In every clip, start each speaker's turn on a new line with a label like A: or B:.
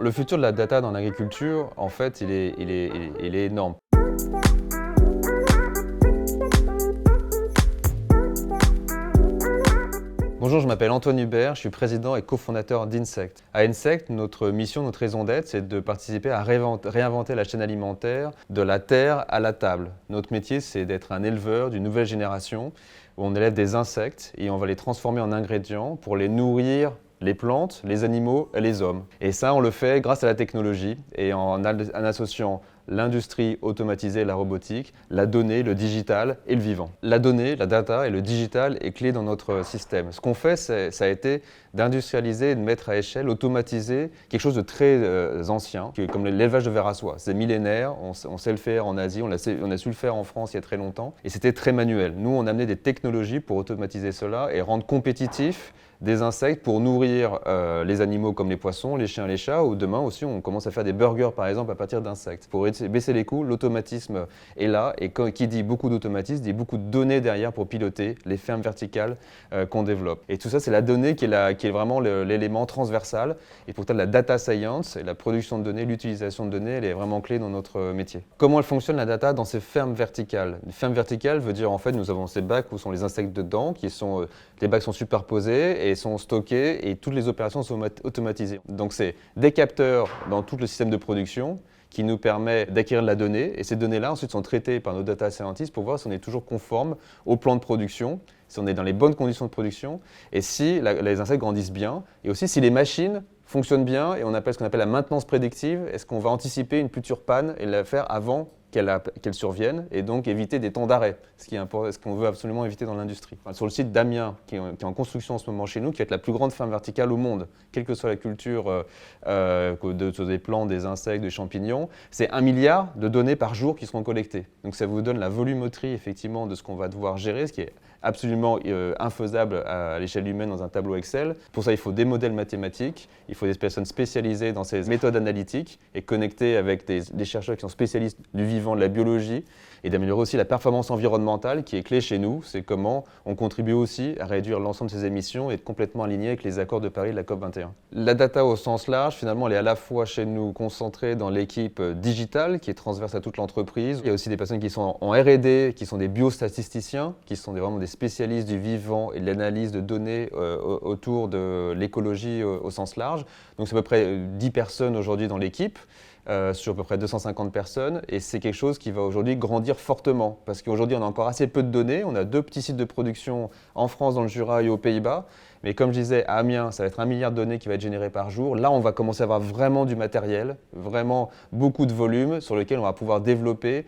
A: Le futur de la data dans l'agriculture, en fait, il est énorme. Bonjour, je m'appelle Antoine Hubert, je suis président et cofondateur d'Insect. À Insect, notre mission, notre raison d'être, c'est de participer à réinventer la chaîne alimentaire de la terre à la table. Notre métier, c'est d'être un éleveur d'une nouvelle génération où on élève des insectes et on va les transformer en ingrédients pour les nourrir les plantes, les animaux et les hommes. Et ça, on le fait grâce à la technologie et en associant l'industrie automatisée et la robotique, la donnée, le digital et le vivant. La donnée, la data et le digital est clé dans notre système. Ce qu'on fait, ça a été d'industrialiser et de mettre à échelle, automatiser quelque chose de très ancien, comme l'élevage de vers à soie. C'est millénaire, on sait le faire en Asie, on a su le faire en France il y a très longtemps, et c'était très manuel. Nous, on a amené des technologies pour automatiser cela et rendre compétitifs des insectes pour nourrir les animaux comme les poissons, les chiens, les chats, ou demain aussi on commence à faire des burgers par exemple à partir d'insectes. Pour baisser les coûts, l'automatisme est là et qui dit beaucoup d'automatisme dit beaucoup de données derrière pour piloter les fermes verticales qu'on développe. Et tout ça c'est la donnée qui est vraiment l'élément transversal et pourtant la data science et la production de données, l'utilisation de données elle est vraiment clé dans notre métier. Comment elle fonctionne la data dans ces fermes verticales? Une ferme verticale veut dire en fait nous avons ces bacs où sont les insectes dedans, les bacs sont superposés et sont stockés et toutes les opérations sont automatisées. Donc c'est des capteurs dans tout le système de production qui nous permet d'acquérir de la donnée et ces données-là ensuite sont traitées par nos data scientists pour voir si on est toujours conforme au plan de production, si on est dans les bonnes conditions de production et si les insectes grandissent bien et aussi si les machines fonctionnent bien et on appelle ce qu'on appelle la maintenance prédictive. Est-ce qu'on va anticiper une future panne et la faire avant qu'elle survienne et donc éviter des temps d'arrêt, ce qu'on veut absolument éviter dans l'industrie. Sur le site d'Amiens, qui est en construction en ce moment chez nous, qui va être la plus grande ferme verticale au monde, quelle que soit la culture des plantes, des insectes, des champignons, c'est 1 milliard de données par jour qui seront collectées. Donc ça vous donne la volumétrie effectivement de ce qu'on va devoir gérer, ce qui est absolument infaisable à l'échelle humaine dans un tableau Excel. Pour ça, il faut des modèles mathématiques, il faut des personnes spécialisées dans ces méthodes analytiques et connectées avec des chercheurs qui sont spécialistes du vivant, de la biologie, et d'améliorer aussi la performance environnementale qui est clé chez nous. C'est comment on contribue aussi à réduire l'ensemble de ces émissions et être complètement aligné avec les accords de Paris de la COP21. La data au sens large, finalement, elle est à la fois chez nous concentrée dans l'équipe digitale qui est transverse à toute l'entreprise. Il y a aussi des personnes qui sont en R&D, qui sont des biostatisticiens, qui sont vraiment des spécialistes du vivant et de l'analyse de données autour de l'écologie au sens large. Donc c'est à peu près 10 personnes aujourd'hui dans l'équipe. Sur à peu près 250 personnes et c'est quelque chose qui va aujourd'hui grandir fortement parce qu'aujourd'hui on a encore assez peu de données, on a 2 petits sites de production en France, dans le Jura et aux Pays-Bas, mais comme je disais à Amiens ça va être 1 milliard de données qui va être généré par jour. Là on va commencer à avoir vraiment du matériel, vraiment beaucoup de volume sur lequel on va pouvoir développer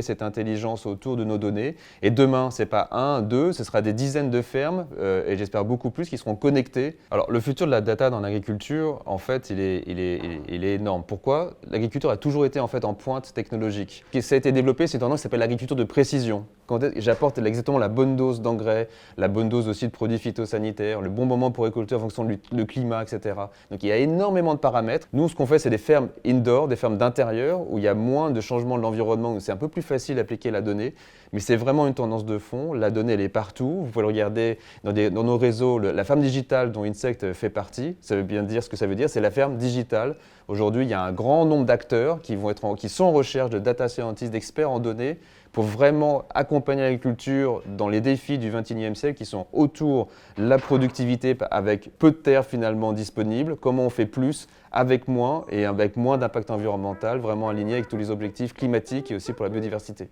A: cette intelligence autour de nos données et demain c'est pas 1, 2, ce sera des dizaines de fermes et j'espère beaucoup plus qui seront connectées. Alors le futur de la data dans l'agriculture en fait il est énorme. Pourquoi? L'agriculture a toujours été en fait en pointe technologique. Ce qui a été développé, c'est une tendance qui s'appelle l'agriculture de précision. Quand j'apporte exactement la bonne dose d'engrais, la bonne dose aussi de produits phytosanitaires, le bon moment pour récolter en fonction du climat, etc. Donc il y a énormément de paramètres. Nous, ce qu'on fait, c'est des fermes indoor, des fermes d'intérieur, où il y a moins de changements de l'environnement, où c'est un peu plus facile d'appliquer la donnée. Mais c'est vraiment une tendance de fond. La donnée, elle est partout. Vous pouvez le regarder dans nos réseaux. La ferme digitale dont Insect fait partie, ça veut bien dire ce que ça veut dire, c'est la ferme digitale. Aujourd'hui, il y a un grand nombre d'acteurs qui sont en recherche de data scientists, d'experts en données, pour vraiment accompagner l'agriculture dans les défis du XXIe siècle qui sont autour de la productivité avec peu de terre finalement disponible, comment on fait plus avec moins et avec moins d'impact environnemental, vraiment aligné avec tous les objectifs climatiques et aussi pour la biodiversité.